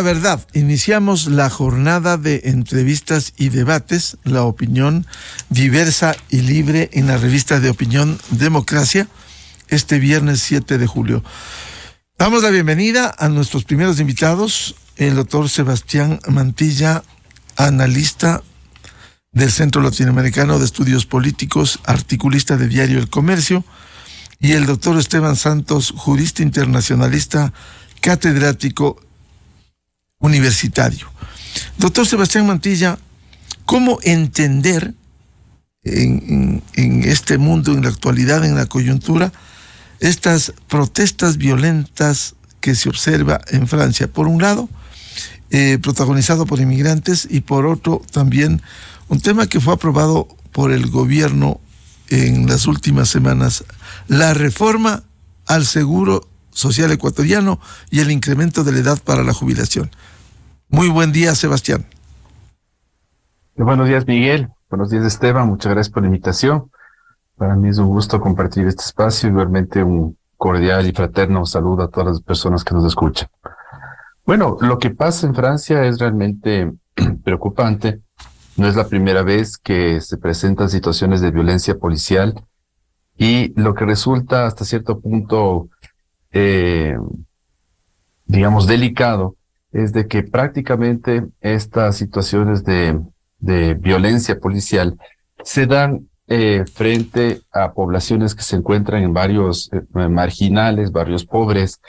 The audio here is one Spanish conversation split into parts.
la verdad. Iniciamos la jornada de entrevistas y debates, la opinión diversa y libre en la revista de opinión Democracia, este viernes 7 de julio. Damos la bienvenida a nuestros primeros invitados, el doctor Sebastián Mantilla, analista del Centro Latinoamericano de Estudios Políticos, articulista de Diario El Comercio, y el doctor Esteban Santos, jurista internacionalista, catedrático universitario. Doctor Sebastián Mantilla, ¿cómo entender en este mundo, en la actualidad, en la coyuntura, estas protestas violentas que se observa en Francia? Por un lado, protagonizado por inmigrantes, y por otro también un tema que fue aprobado por el gobierno en las últimas semanas, la reforma al Seguro Social ecuatoriano y el incremento de la edad para la jubilación. Muy buen día, Sebastián. Buenos días, Miguel. Buenos días, Esteban. Muchas gracias por la invitación. Para mí es un gusto compartir este espacio y igualmente un cordial y fraterno saludo a todas las personas que nos escuchan. Bueno, lo que pasa en Francia es realmente preocupante. No es la primera vez que se presentan situaciones de violencia policial y lo que resulta hasta cierto punto, digamos, delicado, es de que prácticamente estas situaciones de violencia policial se dan frente a poblaciones que se encuentran en barrios marginales, barrios pobres,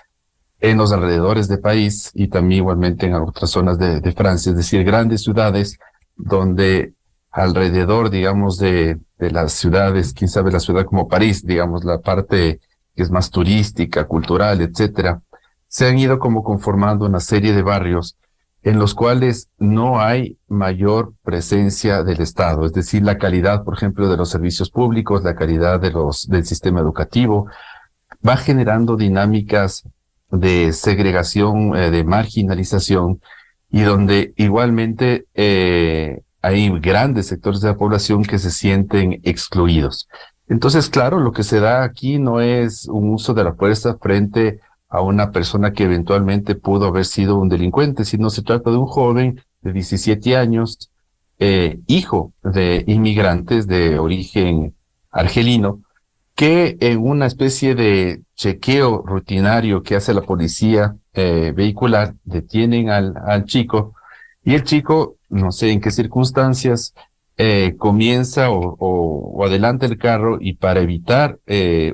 en los alrededores del país y también igualmente en otras zonas de Francia, es decir, grandes ciudades donde alrededor, digamos, de las ciudades, quién sabe, la ciudad como París, digamos, la parte que es más turística, cultural, etcétera, se han ido como conformando una serie de barrios en los cuales no hay mayor presencia del Estado, es decir, la calidad, por ejemplo, de los servicios públicos, la calidad del sistema educativo, va generando dinámicas de segregación, de marginalización, y donde igualmente hay grandes sectores de la población que se sienten excluidos. Entonces, claro, lo que se da aquí no es un uso de la fuerza frente a una persona que eventualmente pudo haber sido un delincuente, sino se trata de un joven de 17 años, hijo de inmigrantes de origen argelino, que en una especie de chequeo rutinario que hace la policía vehicular, detienen al chico, y el chico, no sé en qué circunstancias, comienza o adelanta el carro, y para evitar,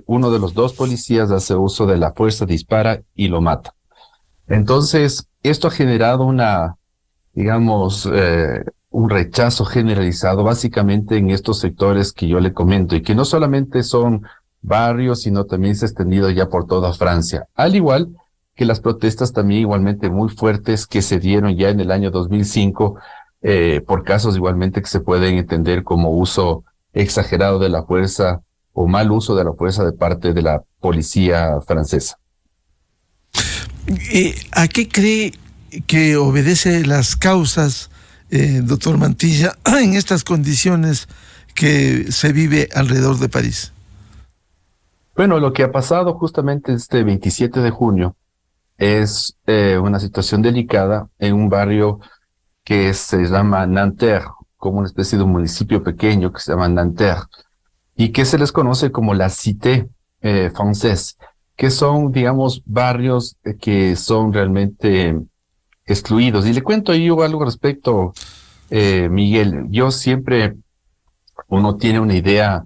uno de los dos policías hace uso de la fuerza, dispara y lo mata. Entonces, esto ha generado digamos, un rechazo generalizado básicamente en estos sectores que yo le comento, y que no solamente son barrios, sino también se ha extendido ya por toda Francia, al igual que las protestas también igualmente muy fuertes que se dieron ya en el año 2005, por casos igualmente que se pueden entender como uso exagerado de la fuerza o mal uso de la fuerza de parte de la policía francesa. ¿A qué cree que obedece las causas, doctor Mantilla, en estas condiciones que se vive alrededor de París? Bueno, lo que ha pasado justamente este 27 de junio es una situación delicada en un barrio que se llama Nanterre, como una especie de un municipio pequeño que se llama Nanterre, y que se les conoce como la Cité Française, que son, digamos, barrios que son realmente excluidos. Y le cuento yo algo al respecto, Miguel. Yo siempre, uno tiene una idea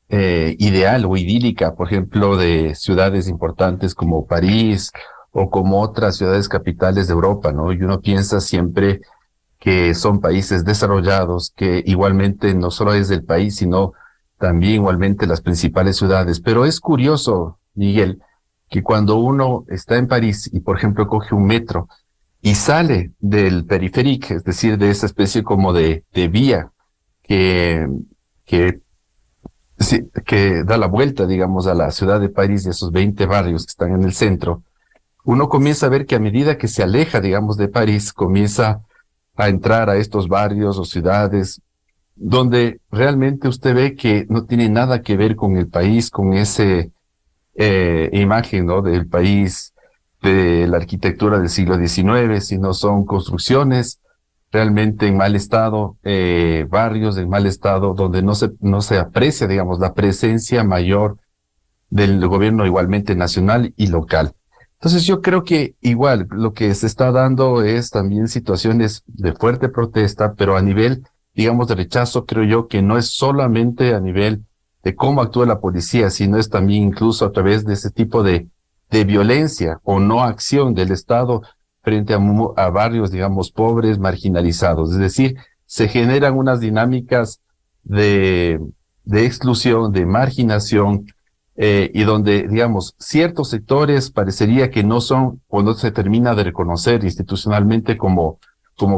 ideal o idílica, por ejemplo, de ciudades importantes como París o como otras ciudades capitales de Europa, ¿no? Y uno piensa siempre que son países desarrollados, que igualmente no solo es del país, sino también igualmente las principales ciudades. Pero es curioso, Miguel, que cuando uno está en París y, por ejemplo, coge un metro y sale del periférico, es decir, de esa especie como de vía que da la vuelta, digamos, a la ciudad de París, de esos 20 barrios que están en el centro, uno comienza a ver que a medida que se aleja, digamos, de París, comienza a entrar a estos barrios o ciudades donde realmente usted ve que no tiene nada que ver con el país, con ese imagen, ¿no?, del país de la arquitectura del siglo XIX, sino son construcciones realmente en mal estado, barrios en mal estado, donde no se aprecia, digamos, la presencia mayor del gobierno igualmente nacional y local. Entonces yo creo que igual lo que se está dando es también situaciones de fuerte protesta, pero a nivel, digamos, de rechazo, creo yo que no es solamente a nivel de cómo actúa la policía, sino es también incluso a través de ese tipo de violencia o no acción del Estado frente a barrios, digamos, pobres, marginalizados. Es decir, se generan unas dinámicas de exclusión, de marginación, y donde, digamos, ciertos sectores parecería que no son, o no se termina de reconocer institucionalmente como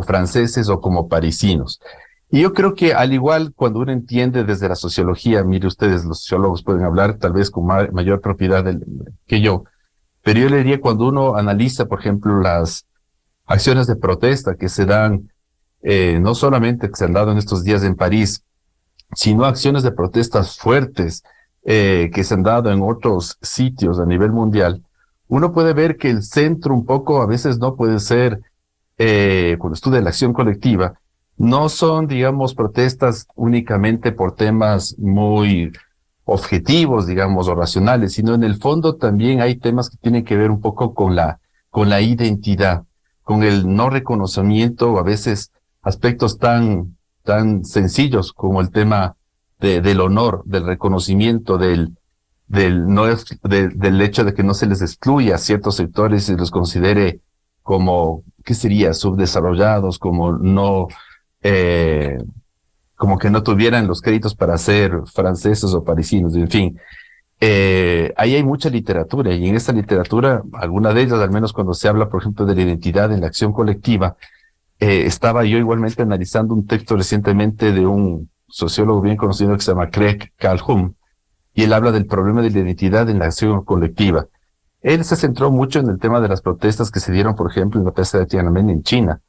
franceses o como parisinos. Y yo creo que al igual cuando uno entiende desde la sociología, mire ustedes, los sociólogos pueden hablar tal vez con mayor propiedad que yo, pero yo le diría cuando uno analiza, por ejemplo, las acciones de protesta que se dan, no solamente que se han dado en estos días en París, sino acciones de protestas fuertes que se han dado en otros sitios a nivel mundial, uno puede ver que el centro un poco a veces no puede ser, cuando estudia la acción colectiva, no son, digamos, protestas únicamente por temas muy objetivos, digamos, o racionales, sino en el fondo también hay temas que tienen que ver un poco con la identidad, con el no reconocimiento, o a veces aspectos tan sencillos como el tema del honor, del reconocimiento, del hecho de que no se les excluya a ciertos sectores y los considere como, ¿qué sería?, subdesarrollados, como como que no tuvieran los créditos para ser franceses o parisinos, en fin. Ahí hay mucha literatura, y en esta literatura, alguna de ellas, al menos cuando se habla, por ejemplo, de la identidad en la acción colectiva, estaba yo igualmente analizando un texto recientemente de un sociólogo bien conocido que se llama Craig Calhoun, y él habla del problema de la identidad en la acción colectiva. Él se centró mucho en el tema de las protestas que se dieron, por ejemplo, en la plaza de Tiananmen en China,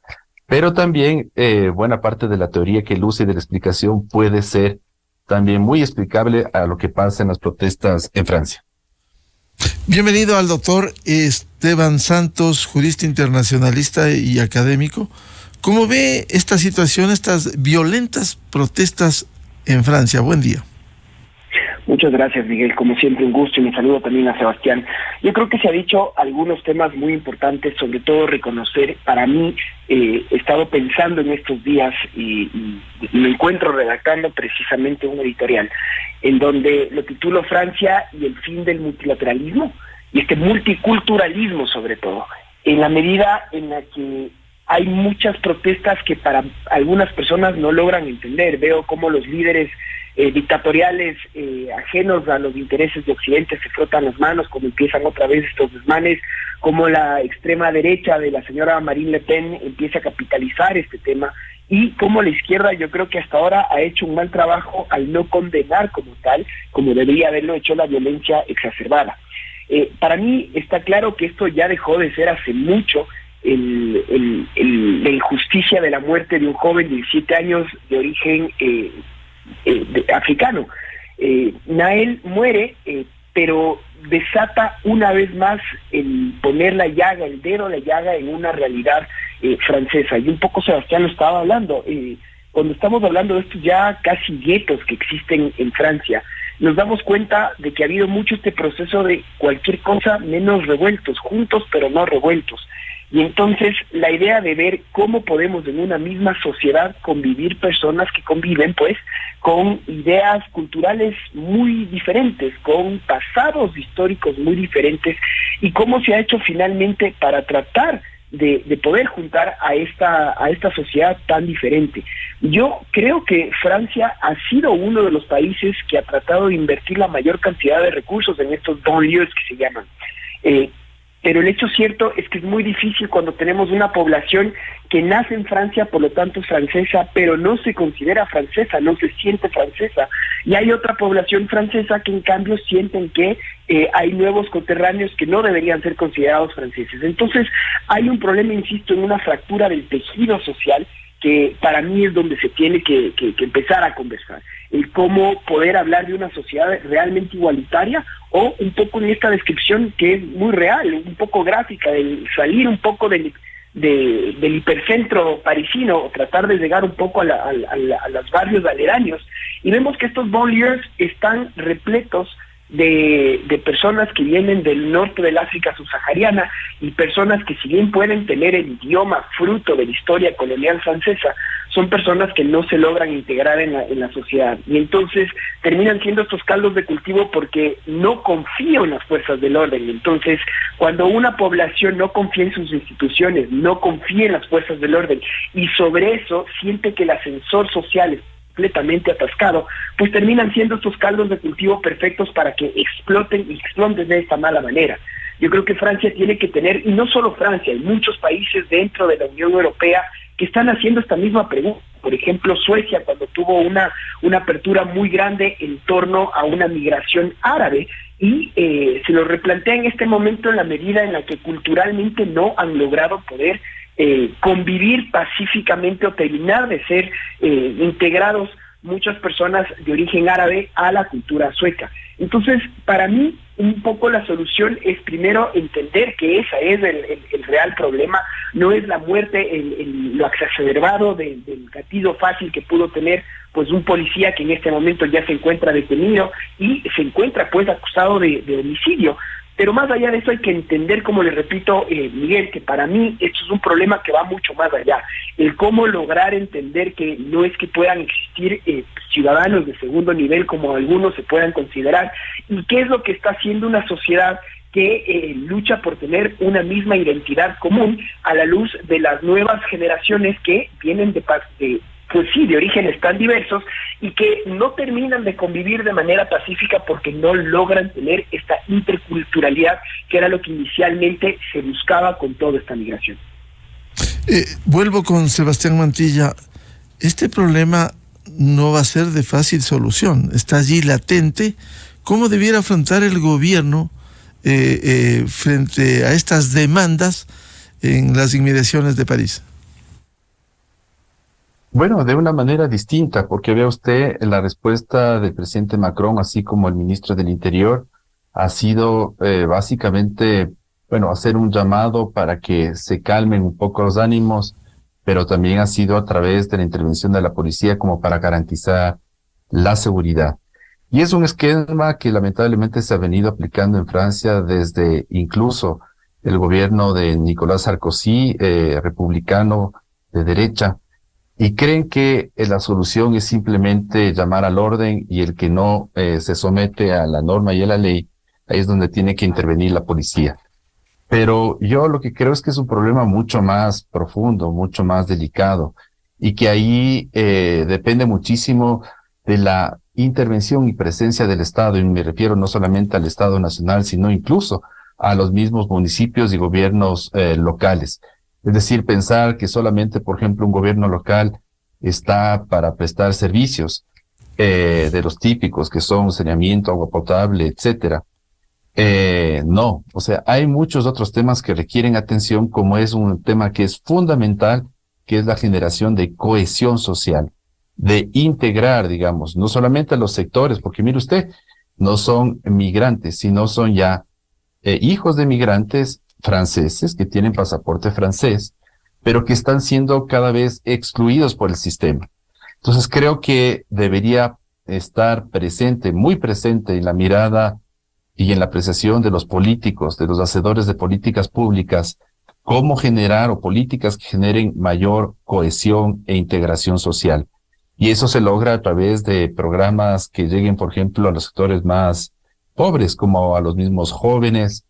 pero también buena parte de la teoría que él usa y de la explicación puede ser también muy explicable a lo que pasa en las protestas en Francia. Bienvenido al doctor Esteban Santos, jurista internacionalista y académico. ¿Cómo ve esta situación, estas violentas protestas en Francia? Buen día. Muchas gracias, Miguel. Como siempre, un gusto, y me saludo también a Sebastián. Yo creo que se ha dicho algunos temas muy importantes, sobre todo reconocer, para mí, he estado pensando en estos días y me encuentro redactando precisamente un editorial en donde lo titulo Francia y el fin del multilateralismo y este multiculturalismo, sobre todo, en la medida en la que hay muchas protestas que para algunas personas no logran entender. Veo cómo los líderes dictatoriales ajenos a los intereses de Occidente se frotan las manos, como empiezan otra vez estos desmanes, como la extrema derecha de la señora Marine Le Pen empieza a capitalizar este tema, y como la izquierda, yo creo que hasta ahora ha hecho un mal trabajo al no condenar como tal, como debería haberlo hecho, la violencia exacerbada. Para mí está claro que esto ya dejó de ser hace mucho la injusticia de la muerte de un joven de 17 años de origen africano. Nael muere, pero desata una vez más el poner la llaga, el dedo de la llaga en una realidad francesa. Y un poco Sebastián lo estaba hablando, cuando estamos hablando de estos ya casi guetos que existen en Francia, nos damos cuenta de que ha habido mucho este proceso de cualquier cosa menos revueltos, juntos pero no revueltos. Y entonces la idea de ver cómo podemos en una misma sociedad convivir personas que conviven pues con ideas culturales muy diferentes, con pasados históricos muy diferentes, y cómo se ha hecho finalmente para tratar de poder juntar a esta sociedad tan diferente. Yo creo que Francia ha sido uno de los países que ha tratado de invertir la mayor cantidad de recursos en estos banlieues que se llaman. Pero el hecho cierto es que es muy difícil cuando tenemos una población que nace en Francia, por lo tanto es francesa, pero no se considera francesa, no se siente francesa. Y hay otra población francesa que en cambio sienten que hay nuevos coterráneos que no deberían ser considerados franceses. Entonces hay un problema, insisto, en una fractura del tejido social que para mí es donde se tiene que empezar a conversar. el cómo poder hablar de una sociedad realmente igualitaria, o un poco en esta descripción que es muy real, un poco gráfica, de salir un poco del hipercentro parisino, tratar de llegar un poco a los barrios aledaños, y vemos que estos banlieues están repletos de personas que vienen del norte del África subsahariana, y personas que, si bien pueden tener el idioma fruto de la historia colonial francesa, son personas que no se logran integrar en la sociedad, y entonces terminan siendo estos caldos de cultivo porque no confían en las fuerzas del orden. Entonces, cuando una población no confía en sus instituciones, no confía en las fuerzas del orden, y sobre eso siente que el ascensor social es completamente atascado, pues terminan siendo estos caldos de cultivo perfectos para que exploten de esta mala manera. Yo creo que Francia tiene que tener, y no solo Francia, hay muchos países dentro de la Unión Europea que están haciendo esta misma pregunta. Por ejemplo, Suecia, cuando tuvo una apertura muy grande en torno a una migración árabe, y se lo replantea en este momento en la medida en la que culturalmente no han logrado poder convivir pacíficamente o terminar de ser integrados muchas personas de origen árabe a la cultura sueca. Entonces, para mí, un poco la solución es primero entender que ese es el real problema, no es la muerte, lo exacerbado del gatillo fácil que pudo tener pues un policía que en este momento ya se encuentra detenido y se encuentra pues acusado de homicidio. Pero más allá de eso hay que entender, como le repito, Miguel, que para mí esto es un problema que va mucho más allá. El cómo lograr entender que no es que puedan existir ciudadanos de segundo nivel, como algunos se puedan considerar, y qué es lo que está haciendo una sociedad que lucha por tener una misma identidad común a la luz de las nuevas generaciones que vienen de orígenes tan diversos y que no terminan de convivir de manera pacífica porque no logran tener esta interculturalidad que era lo que inicialmente se buscaba con toda esta migración. Vuelvo con Sebastián Mantilla. Este problema no va a ser de fácil solución, está allí latente. ¿Cómo debiera afrontar el gobierno frente a estas demandas en las inmediaciones de París? Bueno, de una manera distinta, porque vea usted, la respuesta del presidente Macron, así como el ministro del Interior, ha sido básicamente, hacer un llamado para que se calmen un poco los ánimos, pero también ha sido a través de la intervención de la policía como para garantizar la seguridad. Y es un esquema que lamentablemente se ha venido aplicando en Francia desde incluso el gobierno de Nicolas Sarkozy, republicano de derecha. Y creen que la solución es simplemente llamar al orden, y el que no se somete a la norma y a la ley, ahí es donde tiene que intervenir la policía. Pero yo lo que creo es que es un problema mucho más profundo, mucho más delicado, y que ahí depende muchísimo de la intervención y presencia del Estado, y me refiero no solamente al Estado nacional, sino incluso a los mismos municipios y gobiernos locales. Es decir, pensar que solamente, por ejemplo, un gobierno local está para prestar servicios de los típicos que son saneamiento, agua potable, etcétera. No, o sea, hay muchos otros temas que requieren atención, como es un tema que es fundamental, que es la generación de cohesión social, de integrar, digamos, no solamente a los sectores, porque mire usted, no son migrantes, sino son ya hijos de migrantes franceses que tienen pasaporte francés, pero que están siendo cada vez excluidos por el sistema. Entonces creo que debería estar presente, muy presente en la mirada y en la apreciación de los políticos, de los hacedores de políticas públicas, cómo generar o políticas que generen mayor cohesión e integración social. Y eso se logra a través de programas que lleguen, por ejemplo, a los sectores más pobres, como a los mismos jóvenes.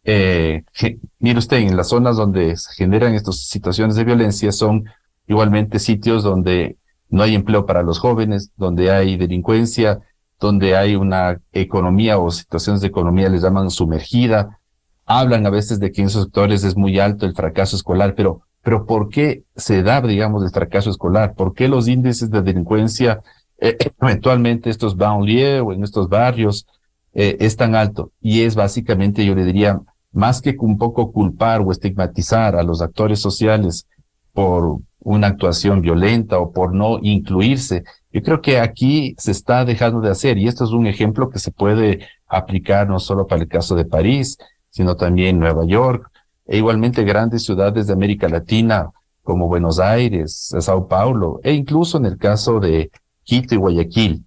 Mire usted, en las zonas donde se generan estas situaciones de violencia son igualmente sitios donde no hay empleo para los jóvenes, donde hay delincuencia, donde hay una economía o situaciones de economía les llaman sumergida. Hablan a veces de que en esos sectores es muy alto el fracaso escolar, pero ¿por qué se da, digamos, el fracaso escolar? ¿Por qué los índices de delincuencia eventualmente estos banlieues o en estos barrios es tan alto? Y es básicamente, yo le diría, más que un poco culpar o estigmatizar a los actores sociales por una actuación violenta o por no incluirse Yo creo que aquí se está dejando de hacer, y esto es un ejemplo que se puede aplicar no solo para el caso de París, sino también Nueva York, e igualmente grandes ciudades de América Latina como Buenos Aires, Sao Paulo, e incluso en el caso de Quito y Guayaquil,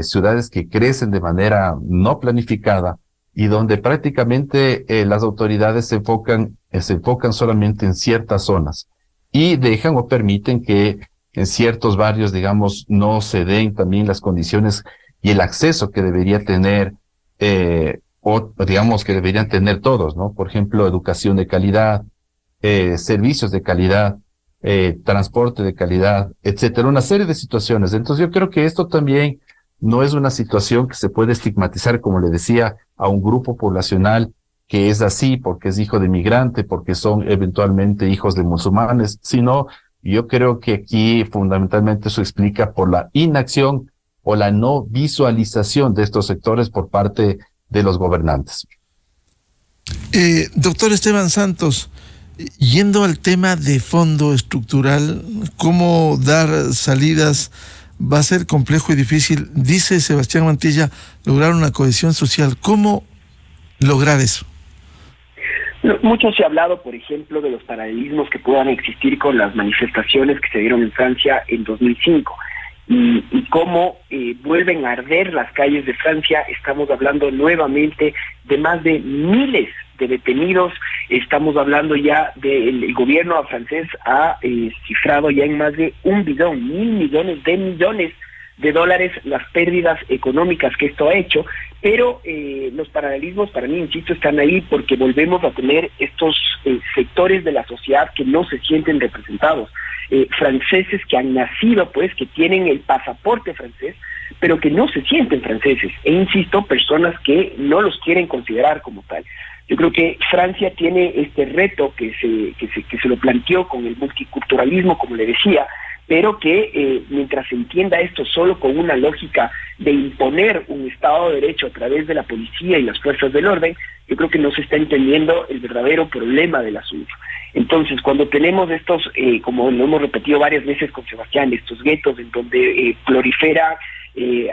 ciudades que crecen de manera no planificada y donde prácticamente las autoridades se enfocan solamente en ciertas zonas y dejan o permiten que en ciertos barrios, digamos, no se den también las condiciones y el acceso que debería tener, o digamos que deberían tener todos, ¿no? Por ejemplo, educación de calidad, servicios de calidad, transporte de calidad, etcétera, una serie de situaciones. Entonces yo creo que esto también no es una situación que se puede estigmatizar, como le decía, a un grupo poblacional que es así porque es hijo de migrante, porque son eventualmente hijos de musulmanes, sino yo creo que aquí fundamentalmente eso explica por la inacción o la no visualización de estos sectores por parte de los gobernantes. Doctor Esteban Santos, yendo al tema de fondo estructural, ¿cómo dar salidas? Va a ser complejo y difícil, dice Sebastián Mantilla, lograr una cohesión social. ¿Cómo lograr eso? Mucho se ha hablado, por ejemplo, de los paralelismos que puedan existir con las manifestaciones que se dieron en Francia en 2005 y cómo vuelven a arder las calles de Francia. Estamos hablando nuevamente de más de miles de detenidos. Estamos hablando ya del gobierno francés ha cifrado ya en más de 1 billón, 1.000 millones de dólares las pérdidas económicas que esto ha hecho, pero los paralelismos para mí, insisto, están ahí porque volvemos a tener estos sectores de la sociedad que no se sienten representados, franceses que han nacido, pues, que tienen el pasaporte francés, pero que no se sienten franceses, e insisto, personas que no los quieren considerar como tal. Yo creo que Francia tiene este reto que se lo planteó con el multiculturalismo, como le decía, pero que mientras se entienda esto solo con una lógica de imponer un Estado de Derecho a través de la policía y las fuerzas del orden, yo creo que no se está entendiendo el verdadero problema del asunto. Entonces, cuando tenemos estos, como lo hemos repetido varias veces con Sebastián, estos guetos en donde prolifera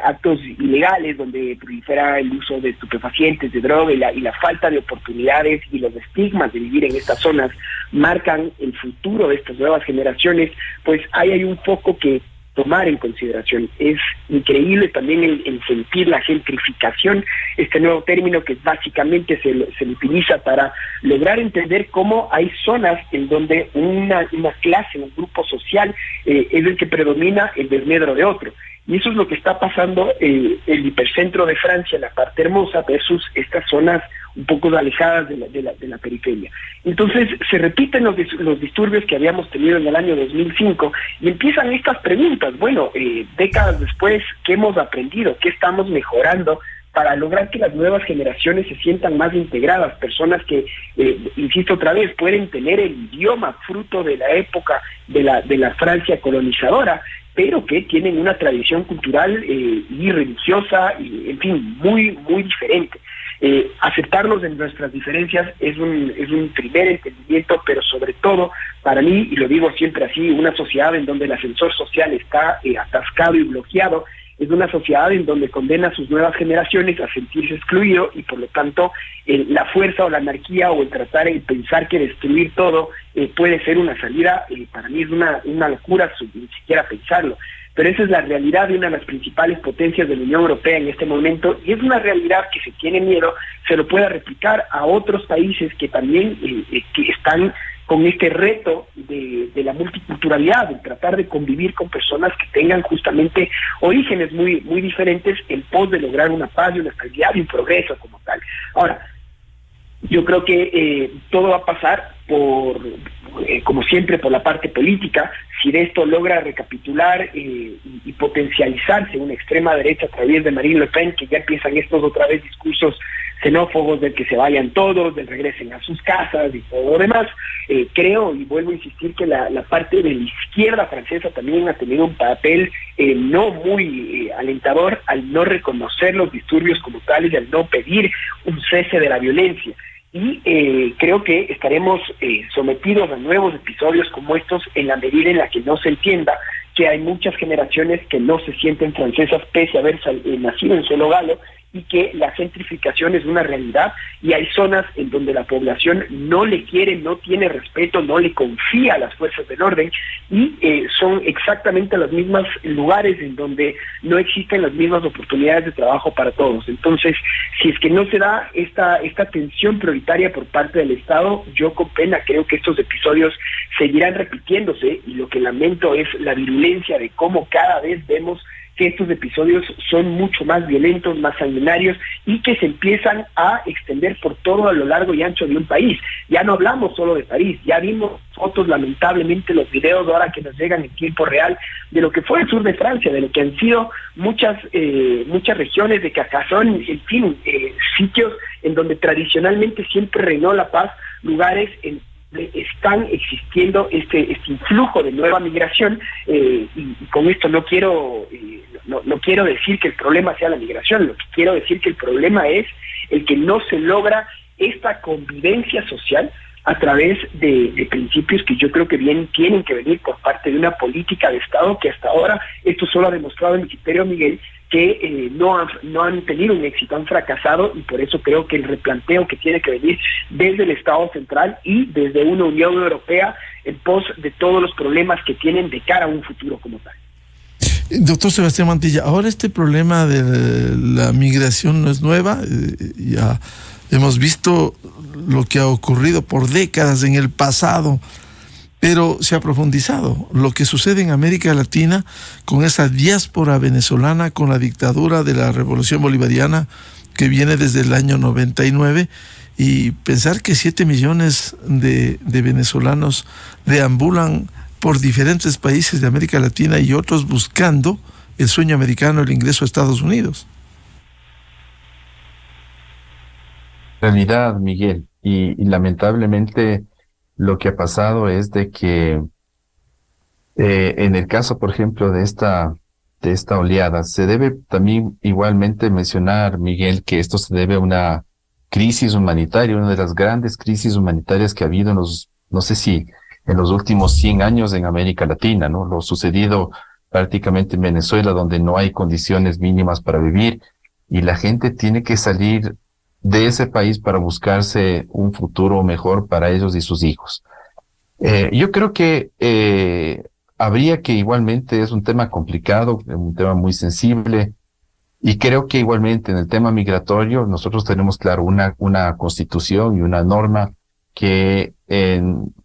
actos ilegales, donde prolifera el uso de estupefacientes, de droga y la falta de oportunidades y los estigmas de vivir en estas zonas marcan el futuro de estas nuevas generaciones, pues ahí hay un foco que tomar en consideración. Es increíble también el sentir la gentrificación, este nuevo término que básicamente se utiliza para lograr entender cómo hay zonas en donde una clase, un grupo social es el que predomina el desmedro de otro. Y eso es lo que está pasando el hipercentro de Francia, la parte hermosa, versus estas zonas un poco alejadas de la periferia. Entonces se repiten los disturbios que habíamos tenido en el año 2005 y empiezan estas preguntas. Bueno, décadas después, ¿qué hemos aprendido? ¿Qué estamos mejorando para lograr que las nuevas generaciones se sientan más integradas? Personas que, insisto otra vez, pueden tener el idioma fruto de la época de la Francia colonizadora, pero que tienen una tradición cultural y religiosa, y, en fin, muy, muy diferente. Aceptarnos en nuestras diferencias es un primer entendimiento, pero sobre todo, para mí, y lo digo siempre así, una sociedad en donde el ascensor social está atascado y bloqueado, es una sociedad en donde condena a sus nuevas generaciones a sentirse excluido y por lo tanto la fuerza o la anarquía o el tratar de pensar que destruir todo puede ser una salida, para mí es una locura ni siquiera pensarlo. Pero esa es la realidad de una de las principales potencias de la Unión Europea en este momento y es una realidad que se tiene miedo se lo pueda replicar a otros países que también que están con este reto de la multiculturalidad, de tratar de convivir con personas que tengan justamente orígenes muy, muy diferentes en pos de lograr una paz y una estabilidad y un progreso como tal. Ahora, yo creo que todo va a pasar como siempre, por la parte política. Si de esto logra recapitular y potencializarse una extrema derecha a través de Marine Le Pen, que ya empiezan estos otra vez discursos xenófobos del que se vayan todos, del regresen a sus casas y todo lo demás, creo y vuelvo a insistir que la parte de la izquierda francesa también ha tenido un papel no muy alentador al no reconocer los disturbios como tales y al no pedir un cese de la violencia. Y creo que estaremos sometidos a nuevos episodios como estos en la medida en la que no se entienda que hay muchas generaciones que no se sienten francesas pese a haber nacido en suelo galo, y que la gentrificación es una realidad, y hay zonas en donde la población no le quiere, no tiene respeto, no le confía a las fuerzas del orden, y son exactamente los mismos lugares en donde no existen las mismas oportunidades de trabajo para todos. Entonces, si es que no se da esta atención prioritaria por parte del Estado, yo con pena creo que estos episodios seguirán repitiéndose, y lo que lamento es la virulencia de cómo cada vez vemos que estos episodios son mucho más violentos, más sanguinarios, y que se empiezan a extender por todo a lo largo y ancho de un país. Ya no hablamos solo de París, ya vimos fotos, lamentablemente, los videos ahora que nos llegan en tiempo real de lo que fue el sur de Francia, de lo que han sido muchas regiones de Carcassonne, en fin, sitios en donde tradicionalmente siempre reinó la paz, lugares en están existiendo este influjo de nueva migración, y con esto no quiero decir que el problema sea la migración, lo que quiero decir que el problema es el que no se logra esta convivencia social a través de principios que yo creo que bien tienen que venir por parte de una política de Estado que hasta ahora, esto solo ha demostrado el Ministerio Miguel, que no han tenido un éxito, han fracasado, y por eso creo que el replanteo que tiene que venir desde el Estado central y desde una Unión Europea en pos de todos los problemas que tienen de cara a un futuro como tal. Doctor Sebastián Mantilla, ahora este problema de la migración no es nueva, ya hemos visto lo que ha ocurrido por décadas en el pasado, pero se ha profundizado. Lo que sucede en América Latina con esa diáspora venezolana, con la dictadura de la Revolución Bolivariana que viene desde el año 99, y pensar que 7 millones de venezolanos deambulan por diferentes países de América Latina y otros buscando el sueño americano, el ingreso a Estados Unidos. Realidad, Miguel, y lamentablemente lo que ha pasado es de que en el caso, por ejemplo, de esta oleada, se debe también igualmente mencionar, Miguel, que esto se debe a una crisis humanitaria, una de las grandes crisis humanitarias que ha habido no sé si en los últimos 100 años en América Latina, ¿no? Lo sucedido prácticamente en Venezuela, donde no hay condiciones mínimas para vivir, y la gente tiene que salir de ese país para buscarse un futuro mejor para ellos y sus hijos. Yo creo que habría que igualmente, es un tema complicado, un tema muy sensible, y creo que igualmente en el tema migratorio nosotros tenemos claro una constitución y una norma que,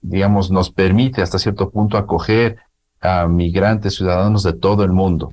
digamos, nos permite hasta cierto punto acoger a migrantes, ciudadanos de todo el mundo.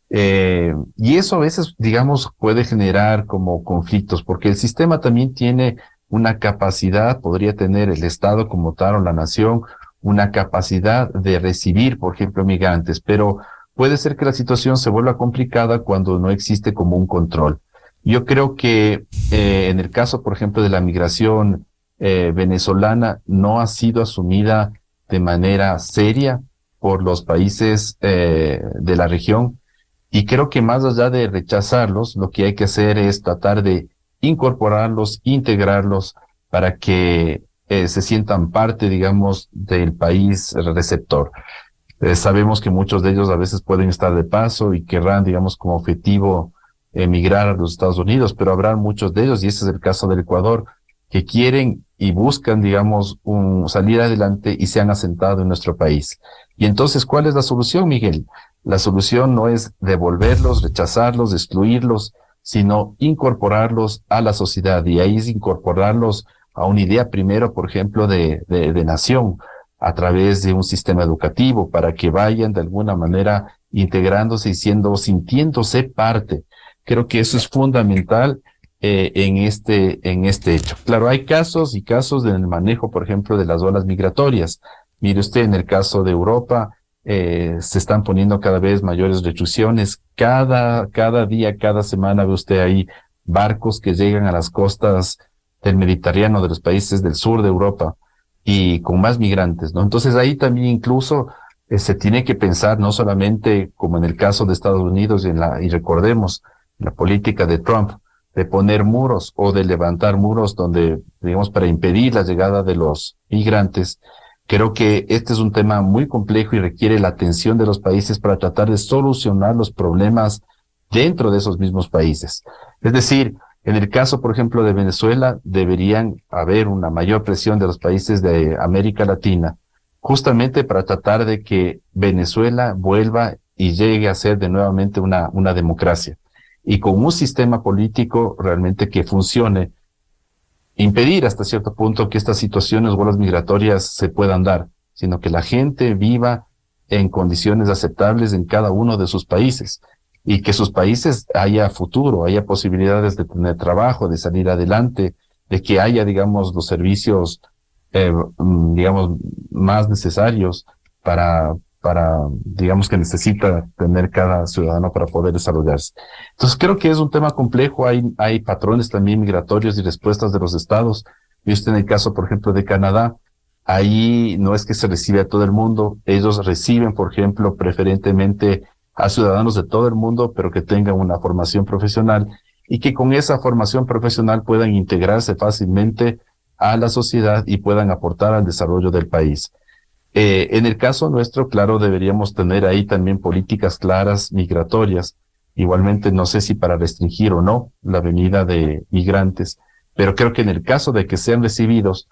Y eso a veces, digamos, puede generar como conflictos, porque el sistema también tiene una capacidad, podría tener el Estado como tal o la nación, una capacidad de recibir, por ejemplo, migrantes, pero puede ser que la situación se vuelva complicada cuando no existe como un control. Yo creo que en el caso, por ejemplo, de la migración venezolana, no ha sido asumida de manera seria por los países de la región. Y creo que más allá de rechazarlos, lo que hay que hacer es tratar de incorporarlos, integrarlos, para que se sientan parte, digamos, del país receptor. Sabemos que muchos de ellos a veces pueden estar de paso y querrán, digamos, como objetivo emigrar a los Estados Unidos, pero habrá muchos de ellos, y ese es el caso del Ecuador, que quieren y buscan, digamos, salir adelante y se han asentado en nuestro país. Y entonces, ¿cuál es la solución, Miguel? La solución no es devolverlos, rechazarlos, excluirlos, sino incorporarlos a la sociedad, y ahí es incorporarlos a una idea primero, por ejemplo, de nación, a través de un sistema educativo, para que vayan de alguna manera integrándose y sintiéndose parte. Creo que eso es fundamental en este hecho. Claro, hay casos y casos del manejo, por ejemplo, de las olas migratorias. Mire usted, en el caso de Europa, se están poniendo cada vez mayores restricciones. Cada día, cada semana ve usted ahí barcos que llegan a las costas del Mediterráneo, de los países del sur de Europa, y con más migrantes, ¿no? Entonces ahí también incluso se tiene que pensar, no solamente como en el caso de Estados Unidos y recordemos la política de Trump de poner muros o de levantar muros donde, digamos, para impedir la llegada de los migrantes, Creo que este es un tema muy complejo y requiere la atención de los países para tratar de solucionar los problemas dentro de esos mismos países. Es decir, en el caso, por ejemplo, de Venezuela, deberían haber una mayor presión de los países de América Latina, justamente para tratar de que Venezuela vuelva y llegue a ser de nuevamente una democracia. Y con un sistema político realmente que funcione, impedir hasta cierto punto que estas situaciones o olas migratorias se puedan dar, sino que la gente viva en condiciones aceptables en cada uno de sus países y que sus países haya futuro, haya posibilidades de tener trabajo, de salir adelante, de que haya, digamos, los servicios, digamos, más necesarios para, digamos, que necesita tener cada ciudadano para poder desarrollarse. Entonces creo que es un tema complejo, hay patrones también migratorios y respuestas de los estados. Visto en el caso, por ejemplo, de Canadá, ahí no es que se recibe a todo el mundo, ellos reciben, por ejemplo, preferentemente a ciudadanos de todo el mundo, pero que tengan una formación profesional y que con esa formación profesional puedan integrarse fácilmente a la sociedad y puedan aportar al desarrollo del país. En el caso nuestro, claro, deberíamos tener ahí también políticas claras migratorias. Igualmente, no sé si para restringir o no la venida de migrantes, pero creo que en el caso de que sean recibidos,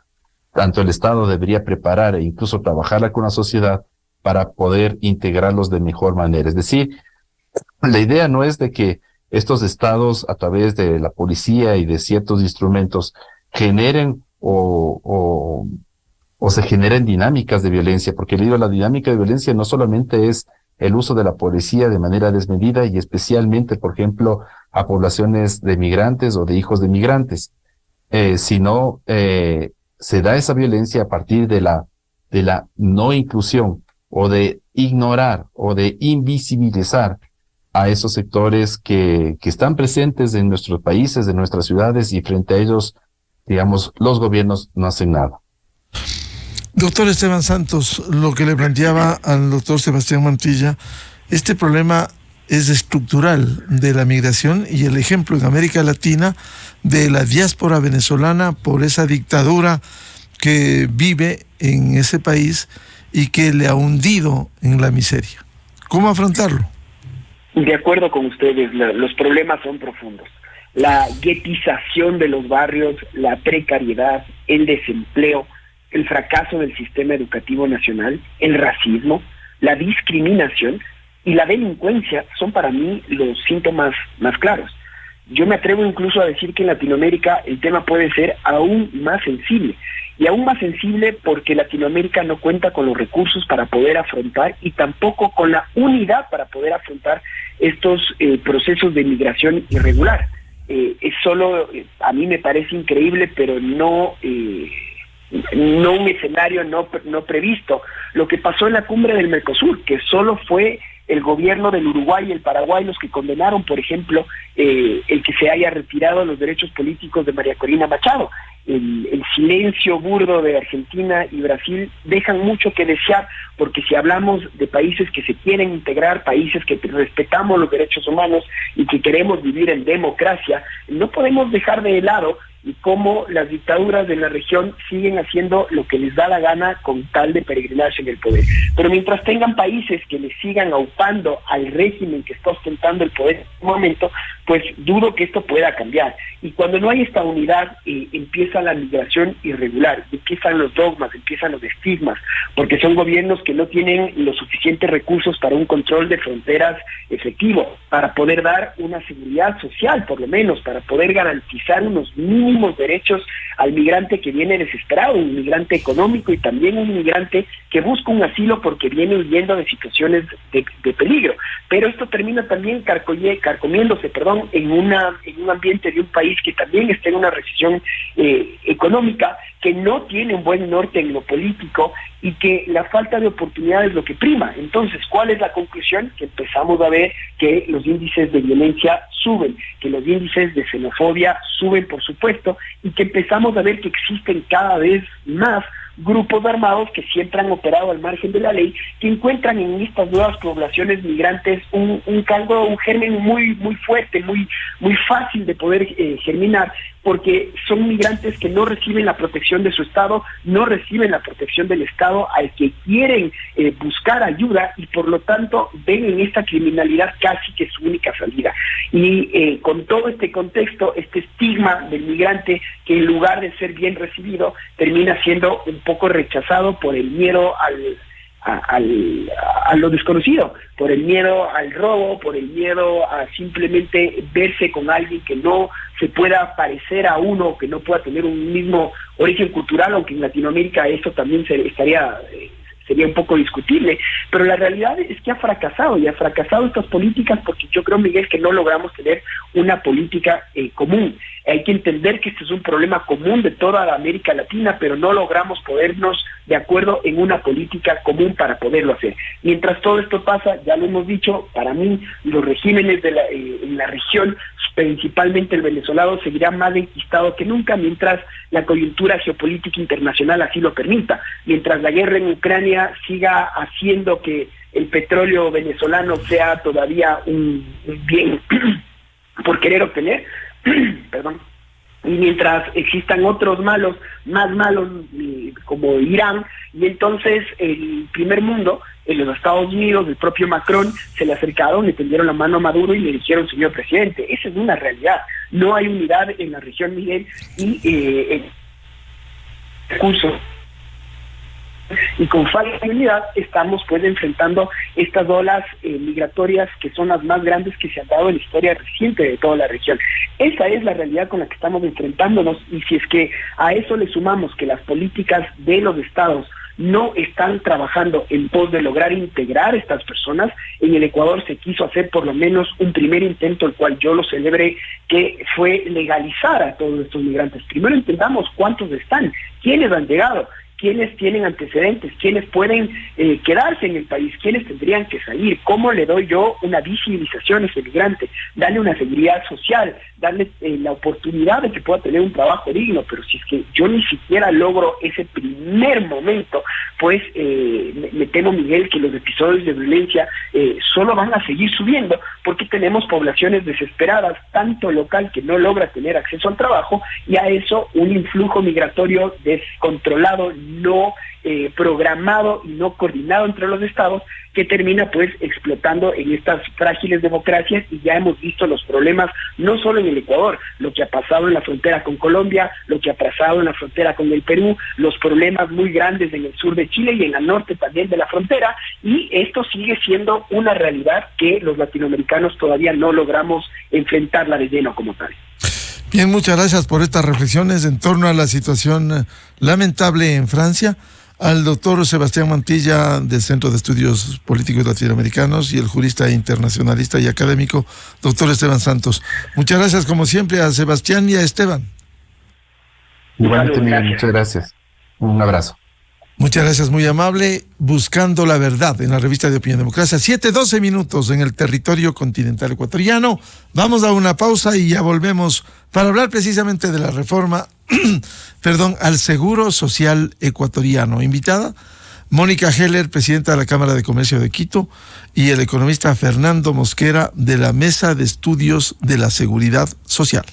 tanto el Estado debería preparar e incluso trabajar con la sociedad para poder integrarlos de mejor manera. Es decir, la idea no es de que estos estados, a través de la policía y de ciertos instrumentos, generen o se generen dinámicas de violencia, porque la dinámica de violencia no solamente es el uso de la policía de manera desmedida y especialmente, por ejemplo, a poblaciones de migrantes o de hijos de migrantes, sino se da esa violencia a partir de la no inclusión o de ignorar o de invisibilizar a esos sectores que están presentes en nuestros países, en nuestras ciudades, y frente a ellos, digamos, los gobiernos no hacen nada. Doctor Esteban Santos, lo que le planteaba al doctor Sebastián Mantilla, este problema es estructural de la migración y el ejemplo en América Latina de la diáspora venezolana por esa dictadura que vive en ese país y que le ha hundido en la miseria. ¿Cómo afrontarlo? De acuerdo con ustedes, los problemas son profundos. La guetización de los barrios, la precariedad, el desempleo, el fracaso del sistema educativo nacional, el racismo, la discriminación y la delincuencia son para mí los síntomas más claros. Yo me atrevo incluso a decir que en Latinoamérica el tema puede ser aún más sensible, y aún más sensible porque Latinoamérica no cuenta con los recursos para poder afrontar y tampoco con la unidad para poder afrontar estos procesos de migración irregular. Es solo, a mí me parece increíble, pero no un escenario no previsto. Lo que pasó en la cumbre del Mercosur, que solo fue el gobierno del Uruguay y el Paraguay los que condenaron, por ejemplo, el que se haya retirado los derechos políticos de María Corina Machado. El silencio burdo de Argentina y Brasil dejan mucho que desear, porque si hablamos de países que se quieren integrar, países que respetamos los derechos humanos y que queremos vivir en democracia, no podemos dejar de lado y cómo las dictaduras de la región siguen haciendo lo que les da la gana con tal de peregrinarse en el poder. Pero mientras tengan países que les sigan aupando al régimen que está ostentando el poder en este momento, pues dudo que esto pueda cambiar. Y cuando no hay esta unidad, empieza la migración irregular, empiezan los dogmas, empiezan los estigmas, porque son gobiernos que no tienen los suficientes recursos para un control de fronteras efectivo, para poder dar una seguridad social, por lo menos, para poder garantizar unos mínimos derechos al migrante que viene desesperado, un migrante económico y también un migrante que busca un asilo porque viene huyendo de situaciones de peligro. Pero esto termina también carcomiéndose, en un ambiente de un país que también está en una recesión económica, que no tiene un buen norte en lo político y que la falta de oportunidad es lo que prima. Entonces, ¿cuál es la conclusión? Que empezamos a ver que los índices de violencia suben, que los índices de xenofobia suben, por supuesto, y que empezamos a ver que existen cada vez más grupos armados que siempre han operado al margen de la ley, que encuentran en estas nuevas poblaciones migrantes un caldo, un germen muy fuerte, muy fácil de poder germinar, porque son migrantes que no reciben la protección de su Estado, no reciben la protección del Estado al que quieren buscar ayuda, y por lo tanto ven en esta criminalidad casi que su única salida. Y con todo este contexto, este estigma del migrante, que en lugar de ser bien recibido, termina siendo un poco rechazado por el miedo a lo desconocido, por el miedo al robo, por el miedo a simplemente verse con alguien que no se pueda parecer a uno, que no pueda tener un mismo origen cultural, aunque en Latinoamérica eso también sería un poco discutible, pero la realidad es que ha fracasado estas políticas, porque yo creo, Miguel, que no logramos tener una política común. Hay que entender que este es un problema común de toda la América Latina, pero no logramos ponernos de acuerdo en una política común para poderlo hacer. Mientras todo esto pasa, ya lo hemos dicho, para mí los regímenes en la región, principalmente el venezolano, seguirá más enquistado que nunca mientras la coyuntura geopolítica internacional así lo permita, mientras la guerra en Ucrania siga haciendo que el petróleo venezolano sea todavía un bien por querer obtener, perdón, y mientras existan otros más malos como Irán, y entonces el primer mundo, en los Estados Unidos, el propio Macron, se le acercaron, le tendieron la mano a Maduro y le dijeron: señor presidente, esa es una realidad, no hay unidad en la región, Miguel, y recursos. Y con falta de unidad estamos pues enfrentando estas olas migratorias que son las más grandes que se han dado en la historia reciente de toda la región. Esa es la realidad con la que estamos enfrentándonos, y si es que a eso le sumamos que las políticas de los estados no están trabajando en pos de lograr integrar a estas personas, en el Ecuador se quiso hacer por lo menos un primer intento, el cual yo lo celebré, que fue legalizar a todos estos migrantes. Primero entendamos cuántos están, quiénes han llegado, quiénes tienen antecedentes, quiénes pueden quedarse en el país, quiénes tendrían que salir, cómo le doy yo una visibilización a ese migrante, darle una seguridad social, darle la oportunidad de que pueda tener un trabajo digno. Pero si es que yo ni siquiera logro ese primer momento, pues me temo, Miguel, que los episodios de violencia solo van a seguir subiendo, porque tenemos poblaciones desesperadas, tanto local que no logra tener acceso al trabajo, y a eso un influjo migratorio descontrolado, no programado y no coordinado entre los estados, que termina pues explotando en estas frágiles democracias. Y ya hemos visto los problemas no solo en el Ecuador, lo que ha pasado en la frontera con Colombia, lo que ha pasado en la frontera con el Perú, los problemas muy grandes en el sur de Chile y en el norte también de la frontera, y esto sigue siendo una realidad que los latinoamericanos todavía no logramos enfrentarla de lleno como tal. Bien, muchas gracias por estas reflexiones en torno a la situación lamentable en Francia. Al doctor Sebastián Mantilla, del Centro de Estudios Políticos Latinoamericanos, y el jurista internacionalista y académico, doctor Esteban Santos. Muchas gracias, como siempre, a Sebastián y a Esteban. Igualmente, Miguel, muchas gracias. Un abrazo. Muchas gracias, muy amable. Buscando la verdad en la revista de Opinión Democracia. 7:12 minutos en el territorio continental ecuatoriano. Vamos a una pausa y ya volvemos para hablar precisamente de la reforma al Seguro Social ecuatoriano. Invitada Mónica Heller, presidenta de la Cámara de Comercio de Quito, y el economista Fernando Mosquera, de la Mesa de Estudios de la Seguridad Social.